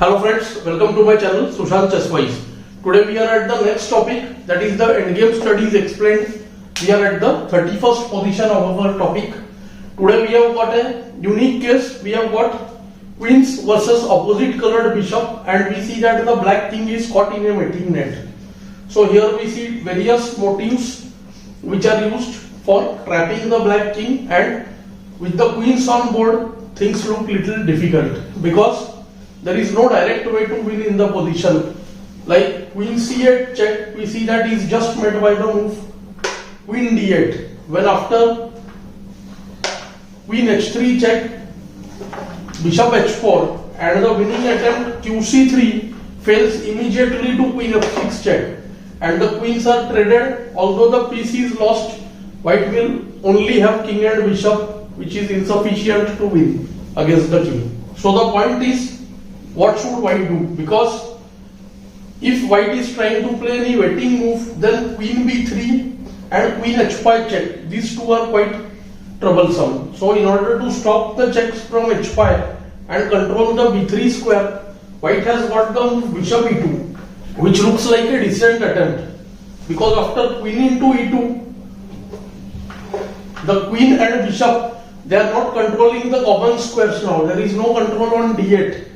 Hello friends, welcome to my channel Sushant Chesswise. Today we are at the next topic, that is the endgame studies explained. We are at the 31st position of our topic. Today we have got a unique case. We have got queens versus opposite colored bishop, and we see that the black king is caught in a mating net. So here we see various motives which are used for trapping the black king, and with the queens on board things look little difficult because there is no direct way to win in the position. Like queen c8 check, we see that is just made by the move queen d8. When after queen h3 check, bishop h4, and the winning attempt qc3 fails immediately to queen f6 check, and the queens are traded. Although the piece is lost, white will only have king and bishop, which is insufficient to win against the king. So the point is, what should white do? Because if white is trying to play any waiting move, then queen b3 and queen h5 check, these two are quite troublesome. So in order to stop the checks from h5 and control the b3 square, white has got the move bishop e2, which looks like a decent attempt, because after queen into e2, the queen and bishop, they are not controlling the common squares now. There is no control on d8,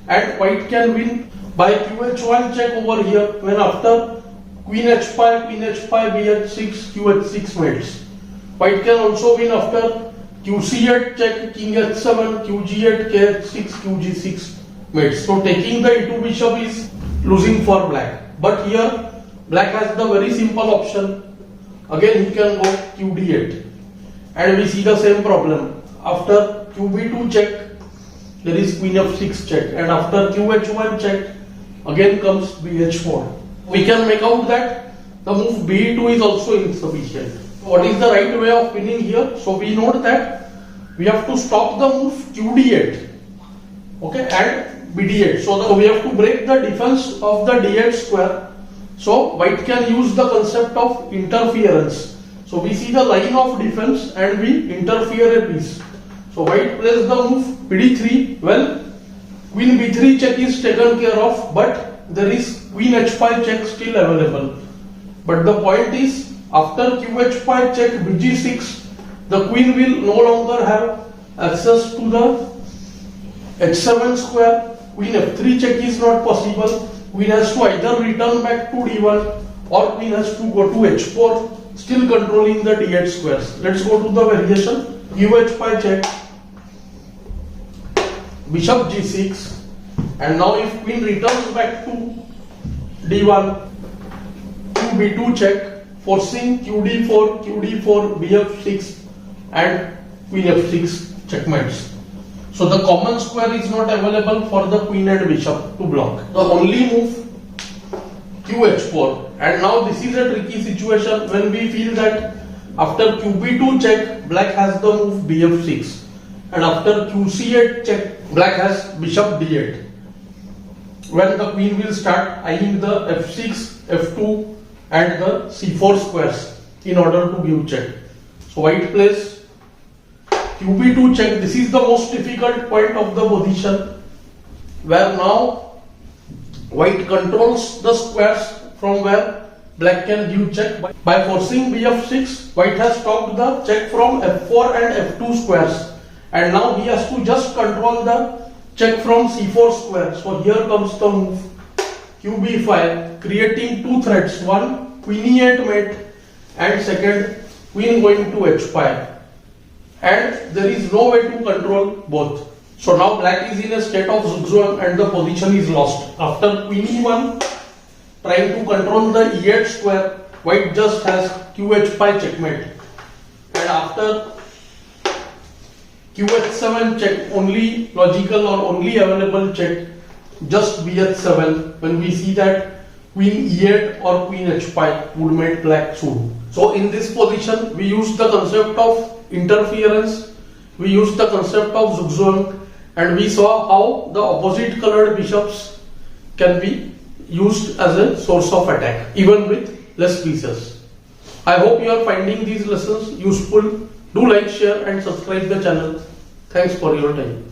and white can win by qh1 check over here, when after queen h5, bh6, qh6 mates. White can also win after qc8 check, king h7, qg8, kh6, qg6 mates. So taking the e2 bishop is losing for black. But here black has the very simple option. Again he can go qd8, and we see the same problem. After qb2 check, there is queen f6 check, and after qh1 check, again comes bh4. We can make out that the move b2 is also insufficient. What is the right way of winning here? So we note that we have to stop the move qd8, okay, and bd8. So we have to break the defense of the d8 square. So white can use the concept of interference. So we see the line of defense and we interfere a piece. So white plays the move bd3. Well, queen b3 check is taken care of, but there is queen h5 check still available. But the point is, after qh5 check bg6, the queen will no longer have access to the h7 square. Queen f3 check is not possible. Queen has to either return back to d1 or queen has to go to h4, still controlling the d8 squares. Let's go to the variation. qh5 check, bishop g6, and now if queen returns back to d1, qb2 check, forcing qd4, bf6, and queen f6 checkmates. So the common square is not available for the queen and bishop to block. The only move qh4, and now this is a tricky situation when we feel that after qb2 check, black has the move bf6, and after qc8 check, black has bishop d8. When the queen will start eyeing the f6, f2 and the c4 squares in order to give check. So white plays qb2 check. This is the most difficult point of the position, where now white controls the squares from where black can give check. By forcing bf6, white has stopped the check from f4 and f2 squares, and now he has to just control the check from c4 square. So here comes the move qb5, creating two threats, one queen e8 mate and second queen going to h5, and there is no way to control both. So now black is in a state of zugzwang and the position is lost. After queen e1 trying to control the e8 square, white just has qh5 checkmate, and after qh7 check, only logical or only available check, just bh7, when we see that queen e8 or queen h5 would make black soon. So in this position we use the concept of interference, we use the concept of zugzwang, and we saw how the opposite colored bishops can be used as a source of attack even with less pieces. I hope you are finding these lessons useful. Do like, share and subscribe the channel. Thanks for your time.